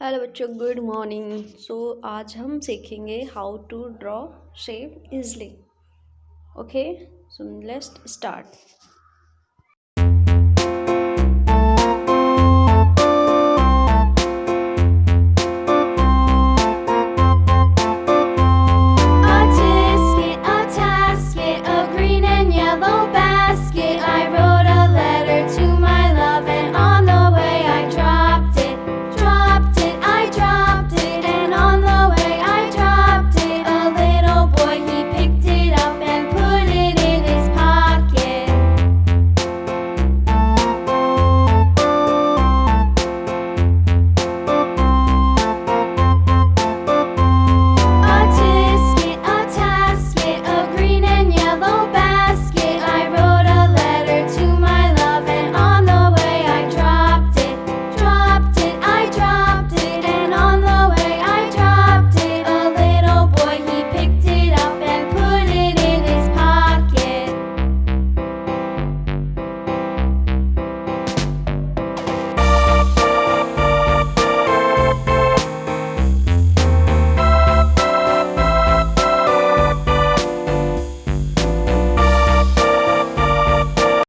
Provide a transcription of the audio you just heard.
Hello बच्चों, good morning. सो आज हम सीखेंगे how to draw shape easily. Okay, so let's start.